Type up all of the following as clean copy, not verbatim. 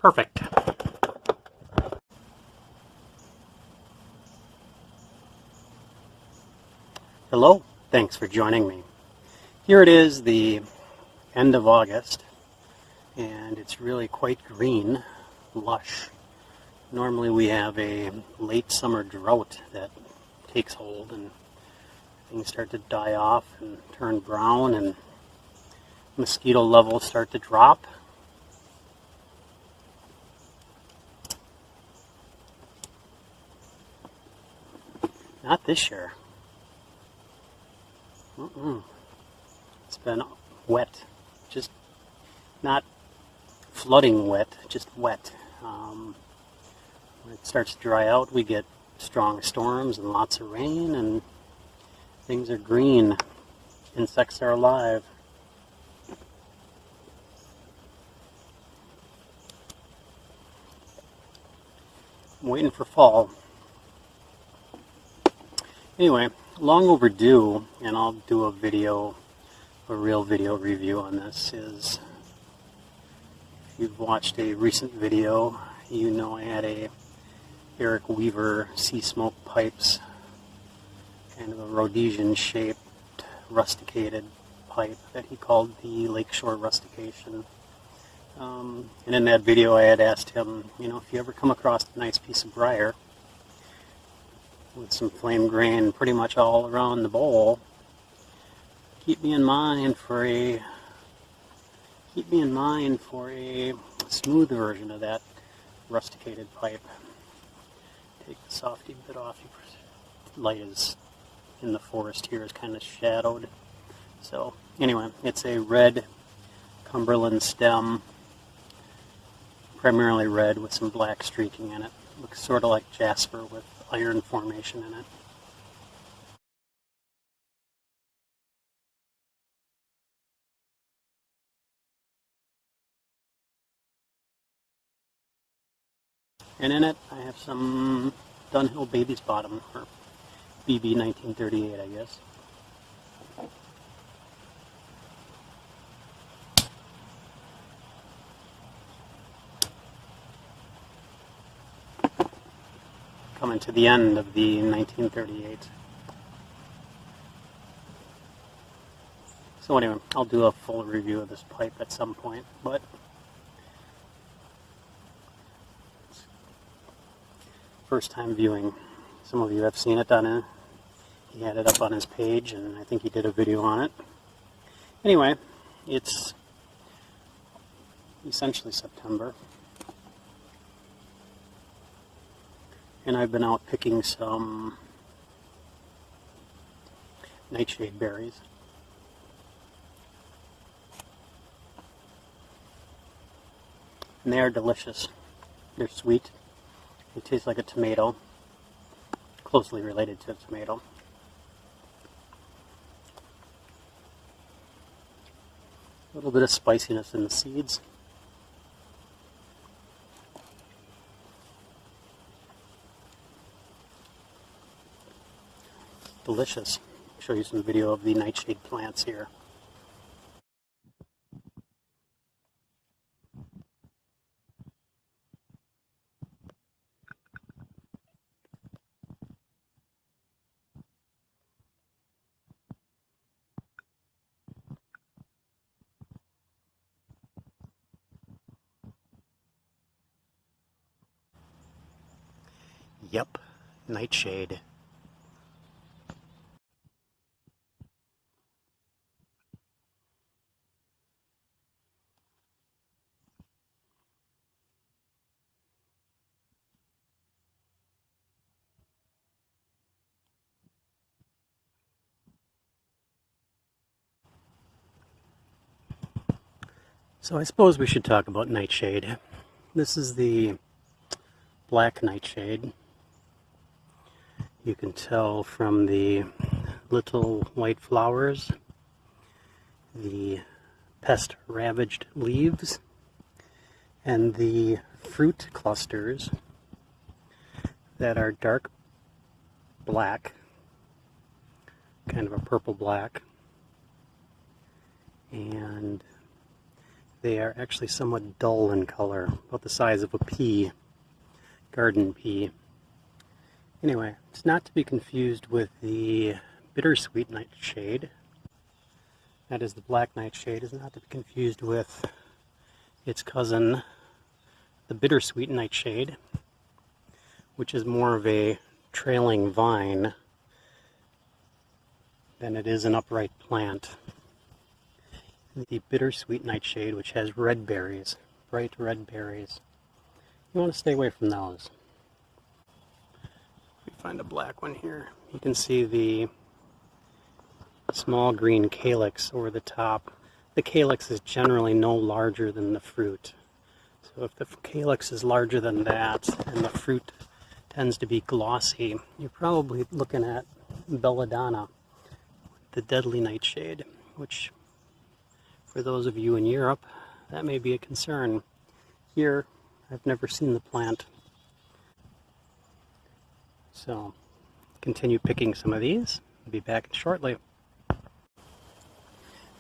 Perfect. Hello, thanks for joining me. Here it is, the end of August, and it's really quite green, lush. Normally we have a late summer drought that takes hold and things start to die off and turn brown and mosquito levels start to drop. Not this year. It's been wet, just not flooding wet, just wet. When it starts to dry out, we get strong storms and lots of rain, and things are green. Insects are alive. I'm waiting for fall. Anyway, long overdue, and I'll do a real video review on this. Is if you've watched a recent video, you know I had a Eric Weaver sea smoke pipes, kind of a Rhodesian shaped rusticated pipe that he called the Lakeshore Rustication. And in that video I had asked him, if you ever come across a nice piece of briar with some flame grain pretty much all around the bowl, keep me in mind for a smooth version of that rusticated pipe. Take the softy bit off. Light is in the forest here is kind of shadowed. So anyway, it's a red Cumberland stem, primarily red with some black streaking in it. Looks sort of like jasper with iron formation in it. And in it, I have some Dunhill Baby's Bottom, or BB 1938, I guess. Coming to the end of the 1938. So anyway, I'll do a full review of this pipe at some point, but first time viewing. Some of you have seen it he had it up on his page, and I think he did a video on it. Anyway, it's essentially September, and I've been out picking some nightshade berries. And they are delicious. They're sweet. They taste like a tomato, closely related to a tomato. A little bit of spiciness in the seeds. Delicious. I'll show you some video of the nightshade plants here. Yep, nightshade. So I suppose we should talk about nightshade. This is the Black Nightshade. You can tell from the little white flowers, the pest-ravaged leaves, and the fruit clusters that are dark black, kind of a purple black, and they are actually somewhat dull in color, about the size of a pea, garden pea. Anyway, it's not to be confused with the Bittersweet Nightshade. That is the Black Nightshade, is not to be confused with its cousin, the Bittersweet Nightshade, which is more of a trailing vine than it is an upright plant. The Bittersweet Nightshade, which has red berries, bright red berries. You want to stay away from those. We find a black one here. You can see the small green calyx over the top. The calyx is generally no larger than the fruit. So if the calyx is larger than that and the fruit tends to be glossy, you're probably looking at belladonna, the Deadly Nightshade, which for those of you in Europe, that may be a concern. Here, I've never seen the plant. So, continue picking some of these. I'll be back shortly.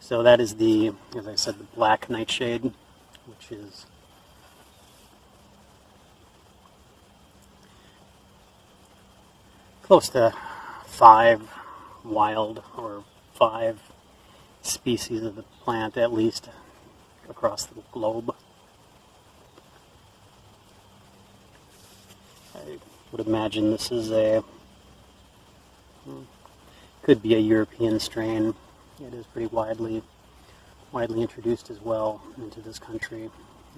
So that is the, as I said, the Black Nightshade, which is close to 5 wild or 5 species of the plant, at least, across the globe. I would imagine this is could be a European strain. It is pretty widely introduced as well into this country.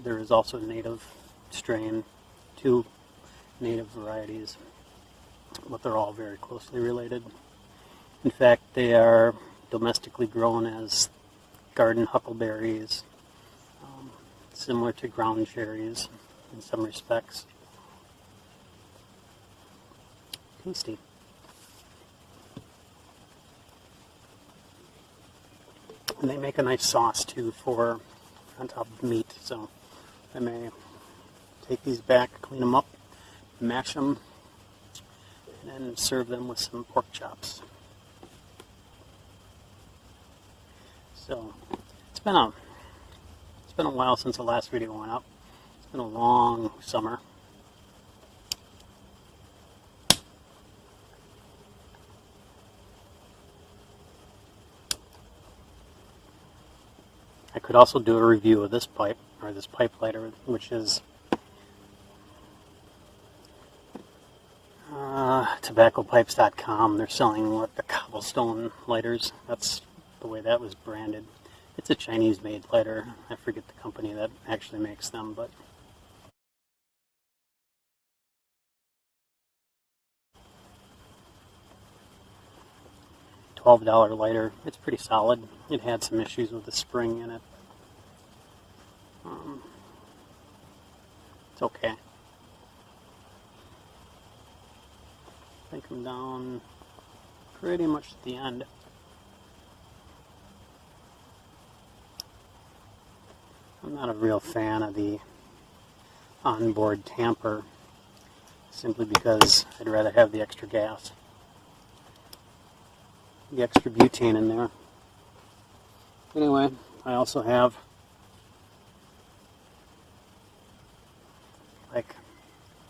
There is also a native strain, 2 native varieties, but they're all very closely related. In fact, they are domestically grown as garden huckleberries, similar to ground cherries in some respects. Tasty. And they make a nice sauce too for on top of meat, so I may take these back, clean them up, mash them, and then serve them with some pork chops. So it's been a while since the last video went up. It's been a long summer. I could also do a review of this pipe, or this pipe lighter, which is tobaccopipes.com. They're selling the cobblestone lighters. That's the way that was branded. It's a Chinese-made lighter. I forget the company that actually makes them, but $12 lighter. It's pretty solid. It had some issues with the spring in it. It's okay. I think I'm down pretty much at the end. I'm not a real fan of the onboard tamper, simply because I'd rather have the extra gas, the extra butane in there. Anyway, I also have like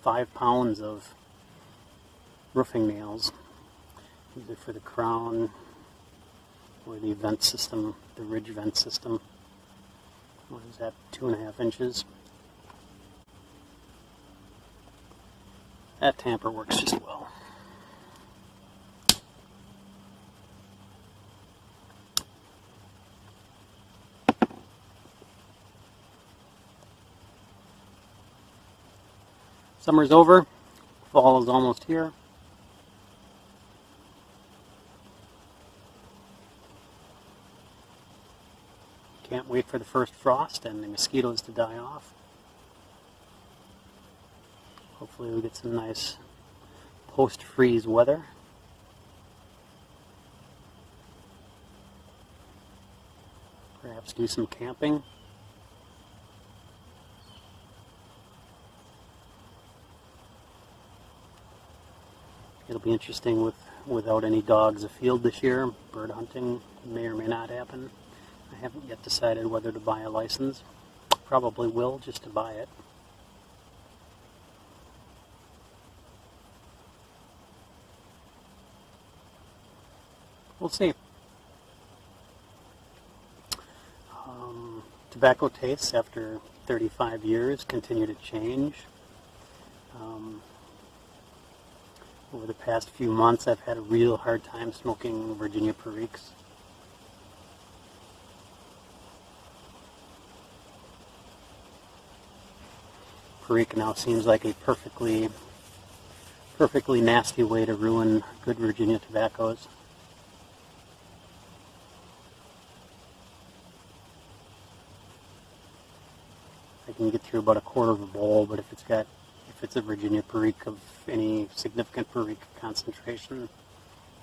5 pounds of roofing nails, either for the crown or the vent system, the ridge vent system. What is that, 2.5 inches? That tamper works just well. Summer's over, fall is almost here. Can't wait for the first frost and the mosquitoes to die off. Hopefully we get some nice post-freeze weather. Perhaps do some camping. It'll be interesting without any dogs afield this year. Bird hunting may or may not happen. I haven't yet decided whether to buy a license. probably will just to buy it. We'll see. Tobacco tastes after 35 years continue to change. Over the past few months I've had a real hard time smoking Virginia Periques. Perique now seems like a perfectly nasty way to ruin good Virginia tobaccos. I can get through about a quarter of a bowl, but if it's a Virginia Perique of any significant Perique concentration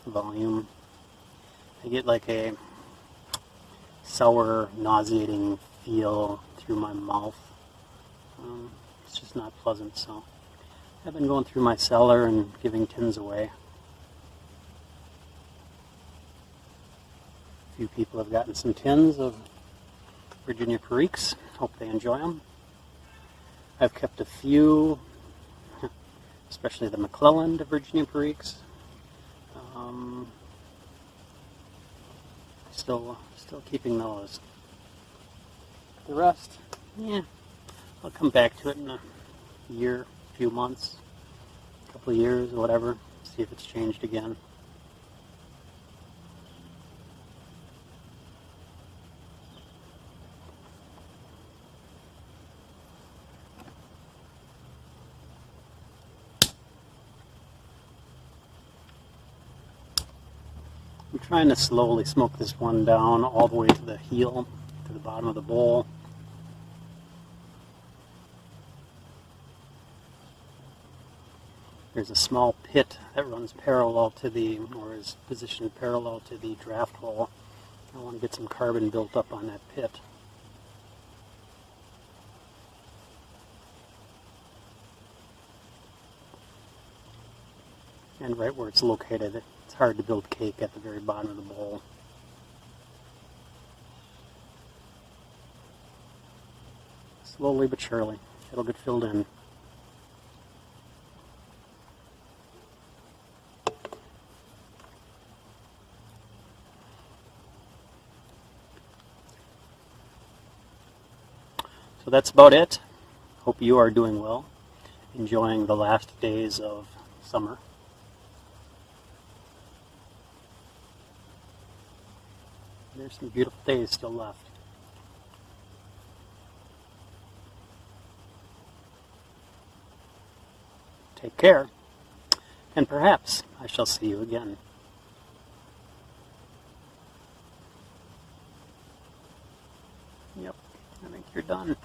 volume, I get like a sour, nauseating feel through my mouth. It's just not pleasant, so I've been going through my cellar and giving tins away. A few people have gotten some tins of Virginia Periques. Hope they enjoy them. I've kept a few, especially the McClelland Virginia Periques. Still keeping those. The rest, yeah, I'll come back to it in a year, few months, a couple of years, or whatever, see if it's changed again. I'm trying to slowly smoke this one down all the way to the heel, to the bottom of the bowl. There's a small pit that runs parallel to the, or is positioned parallel to the draft hole. I want to get some carbon built up on that pit. And right where it's located, it's hard to build cake at the very bottom of the bowl. Slowly but surely, it'll get filled in. So that's about it. Hope you are doing well, enjoying the last days of summer. There's some beautiful days still left. Take care, and perhaps I shall see you again. Yep, I think you're done.